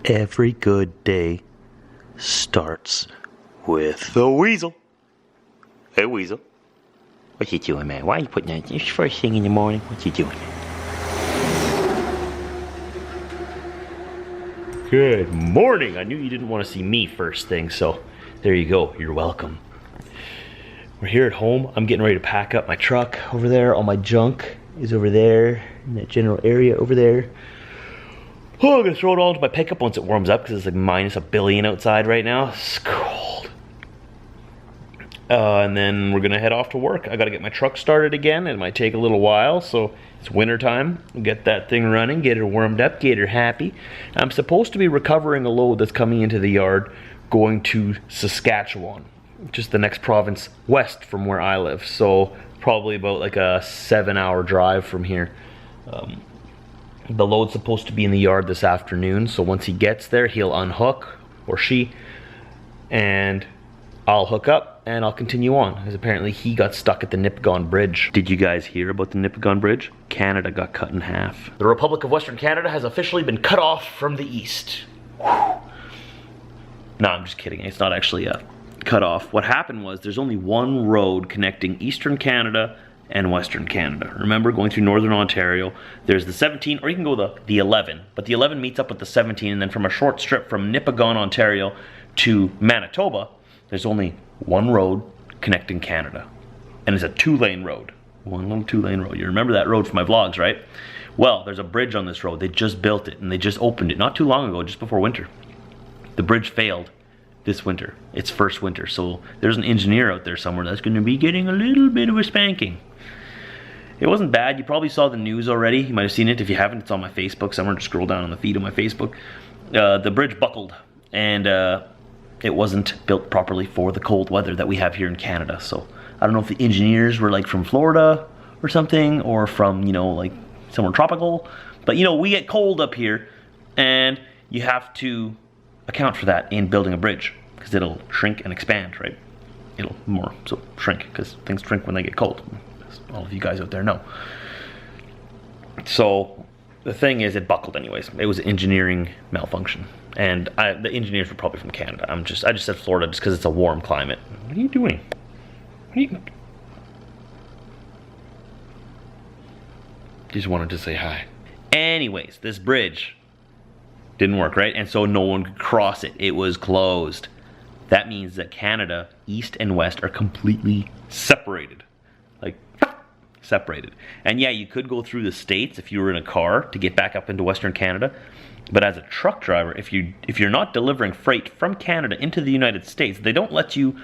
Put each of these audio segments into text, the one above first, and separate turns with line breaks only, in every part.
Every good day starts with the weasel. Hey, weasel. What you doing, man? Why are you putting that? It's first thing in the morning. What you doing? Good morning. I knew you didn't want to see me first thing, so there you go. You're welcome. We're here at home. I'm getting ready to pack up my truck over there. All my junk is over there in that general area over there. Oh, I'm gonna throw it all into my pickup once it warms up because it's like minus -1 billion outside right now. It's cold. And then we're gonna head off to work. I gotta get my truck started again. It might take a little while, so it's winter time. Get that thing running, get her warmed up, get her happy. I'm supposed to be recovering a load that's coming into the yard going to Saskatchewan, just the next province west from where I live. So probably about like a 7-hour drive from here. The load's supposed to be in the yard this afternoon, so once he gets there, he'll unhook, or she, and I'll hook up and I'll continue on, because apparently he got stuck at the Nipigon Bridge. Did you guys hear about the Nipigon Bridge? Canada got cut in half. The Republic of Western Canada has officially been cut off from the east. Whew. No, I'm just kidding. It's not actually cut off. What happened was there's only one road connecting Eastern Canada and Western Canada. Remember, going through Northern Ontario, there's the 17, or you can go the 11, but the 11 meets up with the 17, and then from a short strip from Nipigon, Ontario to Manitoba, there's only one road connecting Canada, and it's a 2-lane road. One little 2-lane road. You remember that road from my vlogs, right? Well, there's a bridge on this road. They just built it, and they just opened it not too long ago, just before winter. The bridge failed this winter, its first winter, so there's an engineer out there somewhere that's going to be getting a little bit of a spanking. It wasn't bad. You probably saw the news already. You might have seen it. If you haven't, it's on my Facebook somewhere. Just scroll down on the feed of my Facebook. The bridge buckled, and it wasn't built properly for the cold weather that we have here in Canada. So I don't know if the engineers were like from Florida or something, or from, you know, like somewhere tropical. But you know, we get cold up here, and you have to account for that in building a bridge, because it'll shrink and expand, right? It'll more so shrink, because things shrink when they get cold. All of you guys out there know. So the thing is, it buckled anyways. It was an engineering malfunction, and the engineers were probably from Canada. I just said Florida just because it's a warm climate. What are you doing? What are you? Just wanted to say hi. Anyways, this bridge didn't work, right? And so no one could cross it. It was closed. That means that Canada, east and west, are completely separated. Like, separated. And yeah, you could go through the States if you were in a car to get back up into Western Canada. But as a truck driver, if you're not delivering freight from Canada into the United States, they don't let you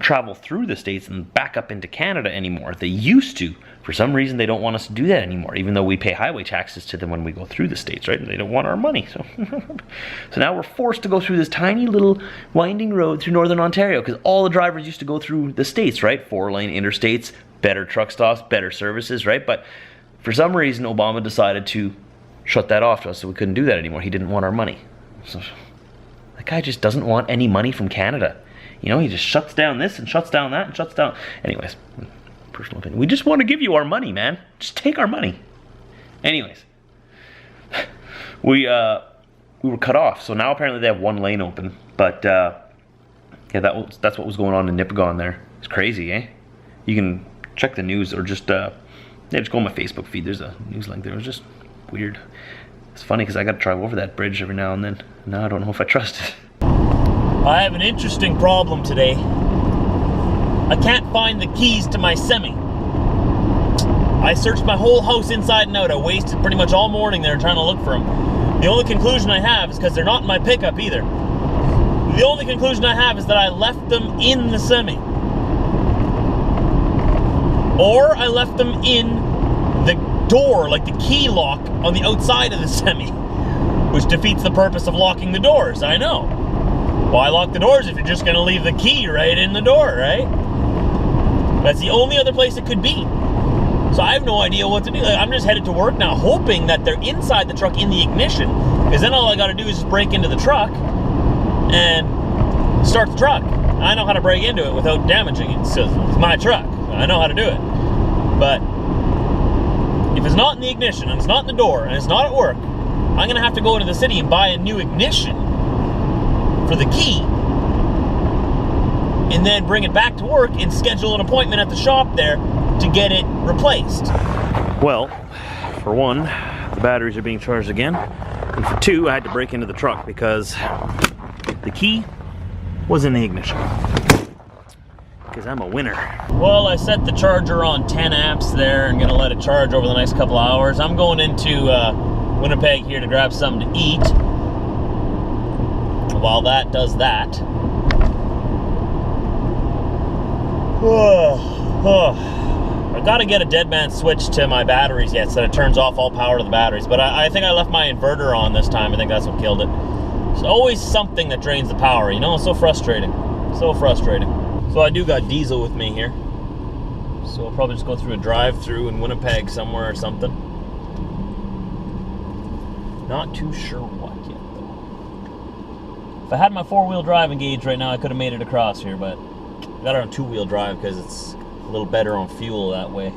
travel through the States and back up into Canada anymore. They used to. For some reason, they don't want us to do that anymore, even though we pay highway taxes to them when we go through the States, right? And they don't want our money. So now we're forced to go through this tiny little winding road through Northern Ontario, because all the drivers used to go through the States, right? 4-lane interstates, better truck stops, better services, right? But for some reason, Obama decided to shut that off to us, so we couldn't do that anymore. He didn't want our money. So that guy just doesn't want any money from Canada. You know, he just shuts down this and shuts down that and shuts down. Anyways, personal opinion. We just want to give you our money, man. Just take our money. Anyways, we were cut off. So now apparently they have 1 lane open. But yeah, that's what was going on in Nipigon there. It's crazy, eh? You can check the news, or just just go on my Facebook feed. There's a news link there. It was just weird. It's funny because I got to drive over that bridge every now and then. Now I don't know if I trust it.
I have an interesting problem today. I can't find the keys to my semi. I searched my whole house inside and out. I wasted pretty much all morning there trying to look for them. The only conclusion I have is because they're not in my pickup either. The only conclusion I have is that I left them in the semi. Or I left them in the door, like the key lock on the outside of the semi, which defeats the purpose of locking the doors, I know. Why lock the doors if you're just going to leave the key right in the door, right? That's the only other place it could be. So I have no idea what to do. I'm just headed to work now, hoping that they're inside the truck in the ignition, because then all I got to do is just break into the truck and start the truck. I know how to break into it without damaging it. So it's my truck. I know how to do it. But if it's not in the ignition and it's not in the door and it's not at work, I'm gonna have to go into the city and buy a new ignition for the key, and then bring it back to work and schedule an appointment at the shop there to get it replaced.
Well, for one, the batteries are being charged again. And for two, I had to break into the truck because the key was in the ignition. Because I'm a winner.
Well, I set the charger on 10 amps there and gonna let it charge over the next couple of hours. I'm going into Winnipeg here to grab something to eat. While that does that. I gotta get a dead man switch to my batteries yet so that it turns off all power to the batteries. But I think I left my inverter on this time. I think that's what killed it. There's always something that drains the power, you know? It's so frustrating. So frustrating. So I do got diesel with me here. So I'll probably just go through a drive-through in Winnipeg somewhere or something. Not too sure what yet, though. If I had my four-wheel drive engaged right now, I could have made it across here, but I got it on two-wheel drive because it's a little better on fuel that way,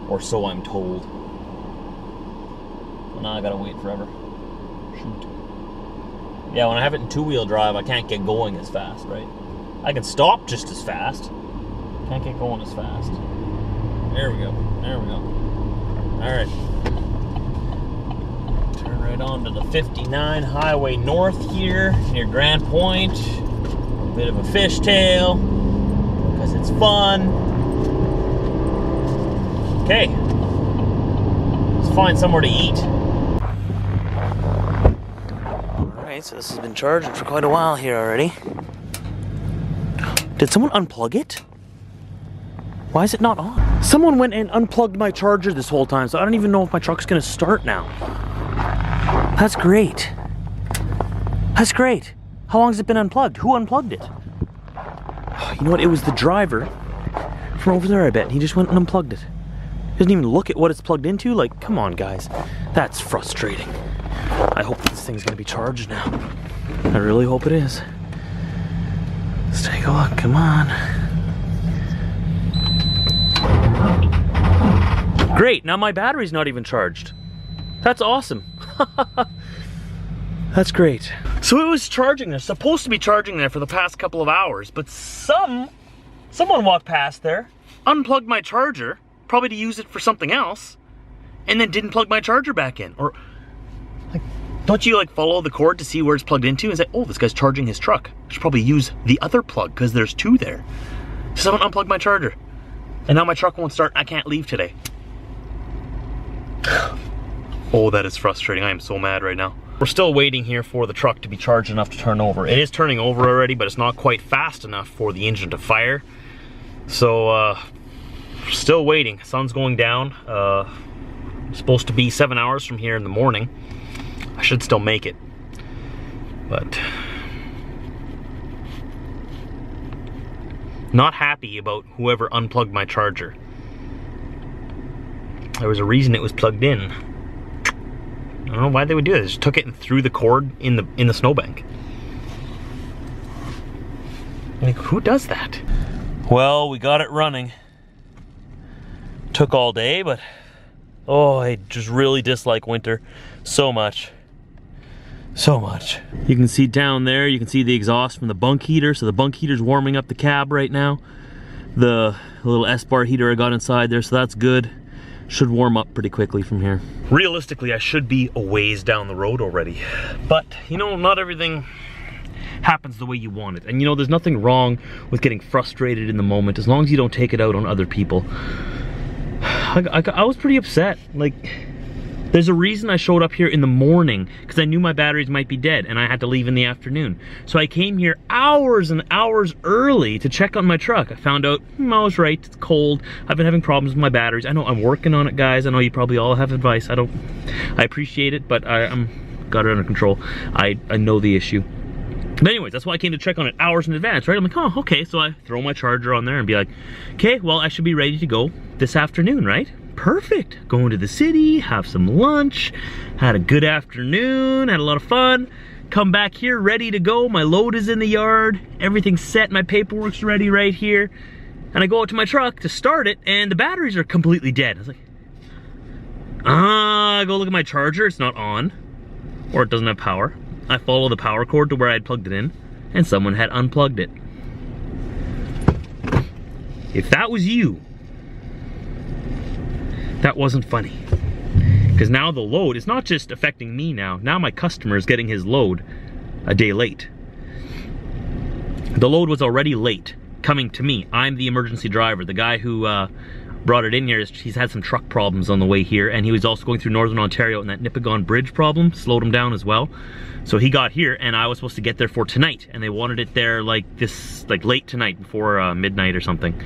or so I'm told. Well, now I gotta wait forever. Shoot. Yeah, when I have it in two-wheel drive, I can't get going as fast, right? I can stop just as fast. Can't get going as fast. There we go. There we go. All right. Turn right on to the 59 highway north here near Grand Point. A bit of a fishtail because it's fun. Okay. Let's find somewhere to eat.
All right, so this has been charging for quite a while here already. Did someone unplug it? Why is it not on? Someone went and unplugged my charger this whole time, so I don't even know if my truck's gonna start now. That's great. That's great. How long has it been unplugged? Who unplugged it? You know what? It was the driver from over there, I bet. He just went and unplugged it. Doesn't even look at what it's plugged into. Like, come on, guys. That's frustrating. I hope this thing's gonna be charged now. I really hope it is. Let's take a look, come on. Great, now my battery's not even charged. That's awesome. That's great. So it was charging there, supposed to be charging there for the past couple of hours, but someone walked past there, unplugged my charger, probably to use it for something else, and then didn't plug my charger back in. Or, like, don't you like follow the cord to see where it's plugged into and say, oh, this guy's charging his truck. I should probably use the other plug because there's two there. So someone unplugged my charger. And now my truck won't start. I can't leave today. Oh, that is frustrating. I am so mad right now. We're still waiting here for the truck to be charged enough to turn over. It is turning over already, but it's not quite fast enough for the engine to fire. So, still waiting. Sun's going down. It's supposed to be 7 hours from here in the morning. I should still make it, but not happy about whoever unplugged my charger. There was a reason it was plugged in. I don't know why they would do it. They just took it and threw the cord in the snowbank. Like, who does that? Well, we got it running. Took all day, but oh, I just really dislike winter so much. So much. You can see down there, you can see the exhaust from the bunk heater. So the bunk heater's warming up the cab right now. The little S-bar heater I got inside there, so that's good. Should warm up pretty quickly from here. Realistically, I should be a ways down the road already. But, you know, not everything happens the way you want it. And you know, there's nothing wrong with getting frustrated in the moment as long as you don't take it out on other people. I was pretty upset. Like, there's a reason I showed up here in the morning, because I knew my batteries might be dead and I had to leave in the afternoon. So I came here hours and hours early to check on my truck. I found out, I was right, it's cold. I've been having problems with my batteries. I know I'm working on it, guys. I know you probably all have advice. I appreciate it, but I'm got it under control. I know the issue. But anyways, that's why I came to check on it hours in advance, right? I'm like, oh, okay. So I throw my charger on there and be like, okay, well, I should be ready to go this afternoon, right? Perfect. Going to the city, have some lunch, had a good afternoon, had a lot of fun. Come back here ready to go. My load is in the yard. Everything's set. My paperwork's ready right here. And I go out to my truck to start it and the batteries are completely dead. I was like, I go look at my charger. It's not on. or it doesn't have power. I follow the power cord to where I had plugged it in, and someone had unplugged it. If that was you, that wasn't funny. Because now the load is not just affecting me now. Now my customer is getting his load a day late. The load was already late coming to me. I'm the emergency driver. The guy who brought it in here, he's had some truck problems on the way here, and he was also going through Northern Ontario, and that Nipigon Bridge problem slowed him down as well. So he got here, and I was supposed to get there for tonight, and they wanted it there like late tonight, before midnight or something.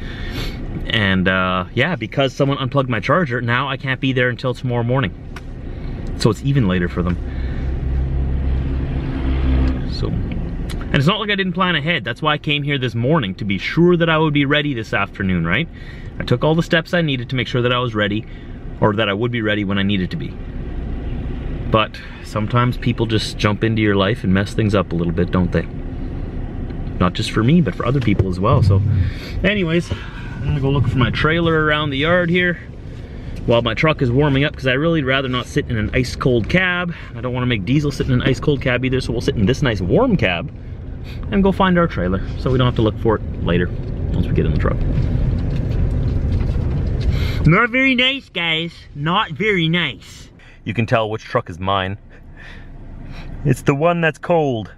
And yeah, because someone unplugged my charger, now I can't be there until tomorrow morning. So it's even later for them. So, and it's not like I didn't plan ahead. That's why I came here this morning, to be sure that I would be ready this afternoon, right? I took all the steps I needed to make sure that I was ready, or that I would be ready when I needed to be. But sometimes people just jump into your life and mess things up a little bit, don't they? Not just for me, but for other people as well. So anyways, I'm gonna go look for my trailer around the yard here while my truck is warming up, because I really rather not sit in an ice cold cab. I don't want to make Diesel sit in an ice cold cab either, so we'll sit in this nice warm cab and go find our trailer, so we don't have to look for it later once we get in the truck. Not very nice, guys. Not very nice. You can tell which truck is mine. It's the one that's cold.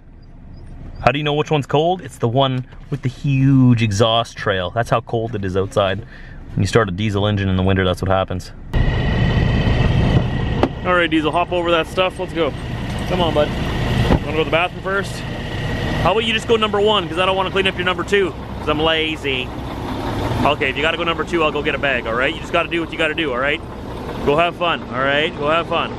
How do you know which one's cold? It's the one with the huge exhaust trail. That's how cold it is outside. When you start a diesel engine in the winter, that's what happens. All right, Diesel, hop over that stuff. Let's go. Come on, bud. Want to go to the bathroom first? How about you just go number 1, because I don't want to clean up your number 2, because I'm lazy. Okay, if you gotta go number 2, I'll go get a bag, all right? You just gotta do what you gotta do, all right? Go have fun, all right? Go have fun.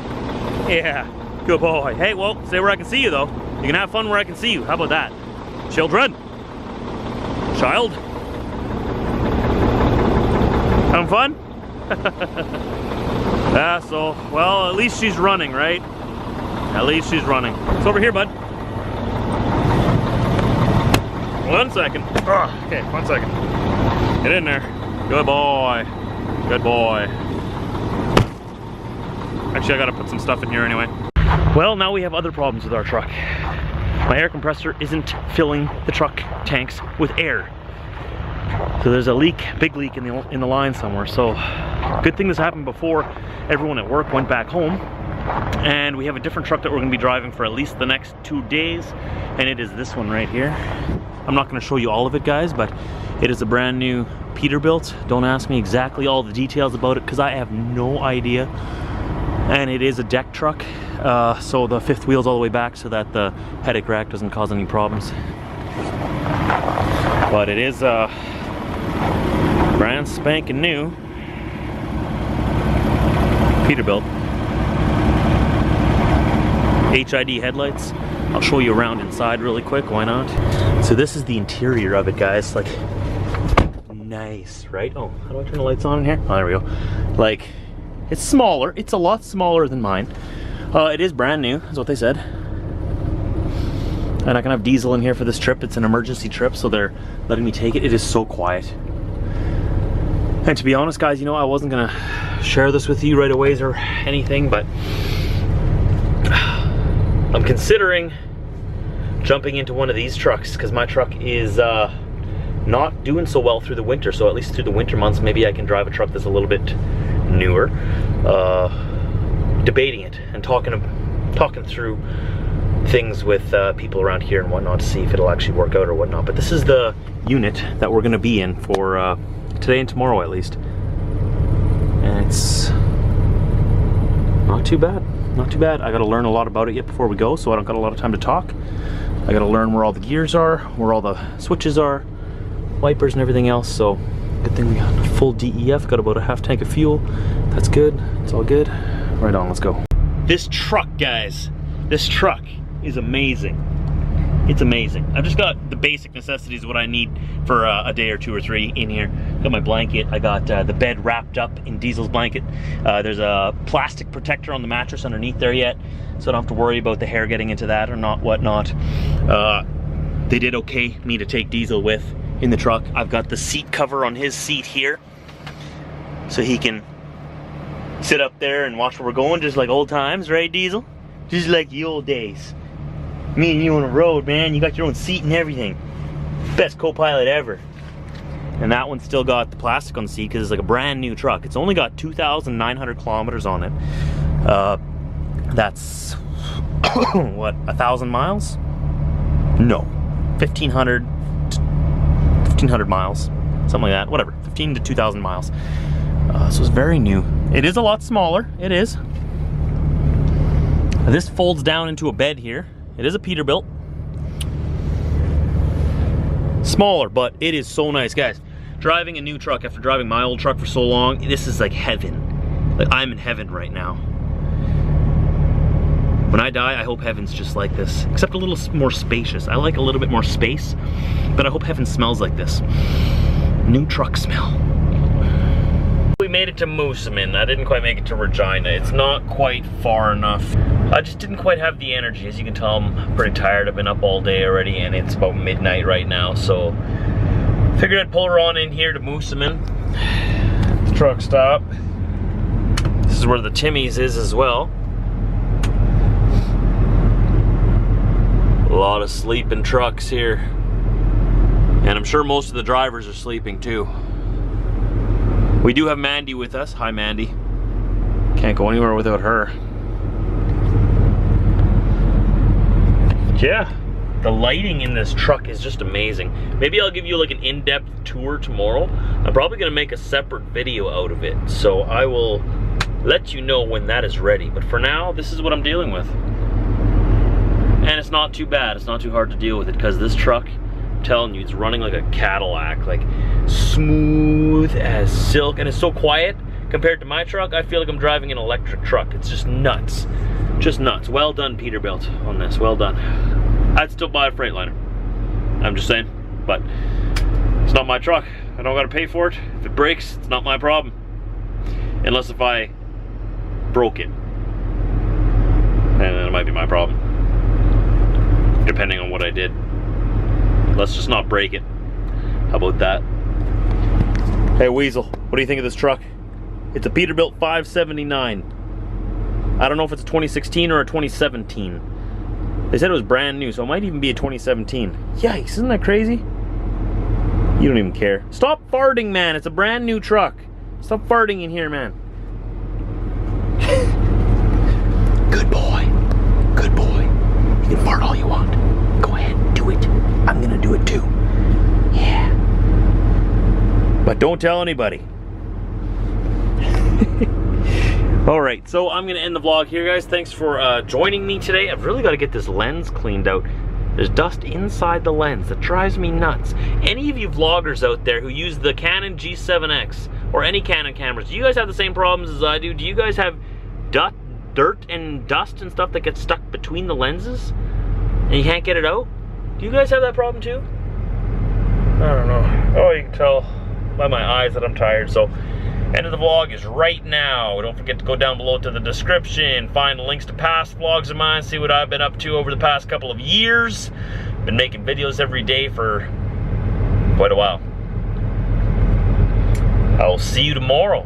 Yeah, good boy. Hey, well, stay where I can see you, though. You can have fun where I can see you. How about that? Children? Child? Having fun? Yeah, so, well, at least she's running, right? At least she's running. It's over here, bud. 1 second. Oh, okay, 1 second. Get in there. Good boy. Good boy. Actually, I gotta put some stuff in here anyway. Well, now we have other problems with our truck. My air compressor isn't filling the truck tanks with air. So there's a leak, big leak in the line somewhere. So good thing this happened before everyone at work went back home. And we have a different truck that we're gonna be driving for at least the next 2 days. And it is this one right here. I'm not gonna show you all of it, guys, but it is a brand new Peterbilt. Don't ask me exactly all the details about it, because I have no idea. And it is a deck truck, so the 5th wheel's all the way back so that the headache rack doesn't cause any problems. But it is brand spanking new Peterbilt. HID headlights. I'll show you around inside really quick, why not? So this is the interior of it, guys. Like, nice, right? Oh, how do I turn the lights on in here? Oh, there we go. Like, it's smaller. It's a lot smaller than mine. It is brand new, is what they said. And I can have Diesel in here for this trip. It's an emergency trip, so they're letting me take it. It is so quiet. And to be honest, guys, you know, I wasn't gonna share this with you right away or anything, but I'm considering jumping into one of these trucks, because my truck is not doing so well through the winter. So at least through the winter months, maybe I can drive a truck that's a little bit newer. Debating it and talking through things with people around here and whatnot to see if it'll actually work out or whatnot. But this is the unit that we're gonna be in for today and tomorrow at least. And it's not too bad. Not too bad. I gotta learn a lot about it yet before we go, so I don't got a lot of time to talk. I gotta learn where all the gears are, where all the switches are, wipers and everything else. So good thing we got a full DEF, got about a half tank of fuel. That's good, it's all good. Right on, let's go. This truck, guys, this truck is amazing. It's amazing. I've just got the basic necessities of what I need for a day or 2 or 3 in here. Got my blanket. I got the bed wrapped up in Diesel's blanket. There's a plastic protector on the mattress underneath there yet, so I don't have to worry about the hair getting into that or not whatnot. They did okay me to take Diesel with in the truck. I've got the seat cover on his seat here, so he can sit up there and watch where we're going, just like old times, right, Diesel?
Just like the old days. Me and you on the road, man. You got your own seat and everything. Best co-pilot ever. And that one's still got the plastic on the seat because it's like a brand new truck. It's only got 2,900 kilometers on it. That's what, 1,000 miles? No, 1,500 miles, something like that. Whatever, 15 to 2,000 miles. So it's very new. It is a lot smaller. It is. This folds down into a bed here. It is a Peterbilt. Smaller, but it is so nice, guys. Driving a new truck after driving my old truck for so long, this is like heaven. Like, I'm in heaven right now. When I die, I hope heaven's just like this, except a little more spacious. I like a little bit more space, but I hope heaven smells like this. New truck smell. We made it to Moosomin. I didn't quite make it to Regina. It's not quite far enough. I just didn't quite have the energy. As you can tell, I'm pretty tired. I've been up all day already, and it's about midnight right now, so figured I'd pull her on in here to Moosomin. Truck stop. This is where the Timmy's is as well. A lot of sleeping trucks here. And I'm sure most of the drivers are sleeping too. We do have Mandy with us. Hi, Mandy. Can't go anywhere without her. Yeah, the lighting in this truck is just amazing. Maybe I'll give you like an in-depth tour tomorrow. I'm probably gonna make a separate video out of it, so I will let you know when that is ready. But for now, this is what I'm dealing with. And it's not too bad. It's not too hard to deal with it because this truck, I'm telling you, it's running like a Cadillac, like smooth as silk, and it's so quiet compared to my truck. I feel like I'm driving an electric truck. It's just nuts. Just nuts. Well done, Peterbilt, on this. Well done. I'd still buy a Freightliner. I'm just saying. But it's not my truck. I don't gotta pay for it. If it breaks, it's not my problem. Unless if I broke it. And then it might be my problem. Depending on what I did. Let's just not break it. How about that? Hey Weasel, what do you think of this truck? It's a Peterbilt 579. I don't know if it's a 2016 or a 2017. They said it was brand new, so it might even be a 2017. Yikes, isn't that crazy? You don't even care. Stop farting, man. It's a brand new truck. Stop farting in here, man. Good boy. Good boy. You can fart all you want. Go ahead, do it. I'm gonna do it too. Yeah. But don't tell anybody. Alright, so I'm gonna end the vlog here, guys. Thanks for joining me today. I've really got to get this lens cleaned out. There's dust inside the lens that drives me nuts. Any of you vloggers out there who use the Canon G7X or any Canon cameras, do you guys have the same problems as I do? Do you guys have dirt and dust and stuff that gets stuck between the lenses and you can't get it out? Do you guys have that problem too? I don't know. Oh, you can tell by my eyes that I'm tired, so end of the vlog is right now. Don't forget to go down below to the description, find links to past vlogs of mine, see what I've been up to over the past couple of years. Been making videos every day for quite a while. I'll see you tomorrow.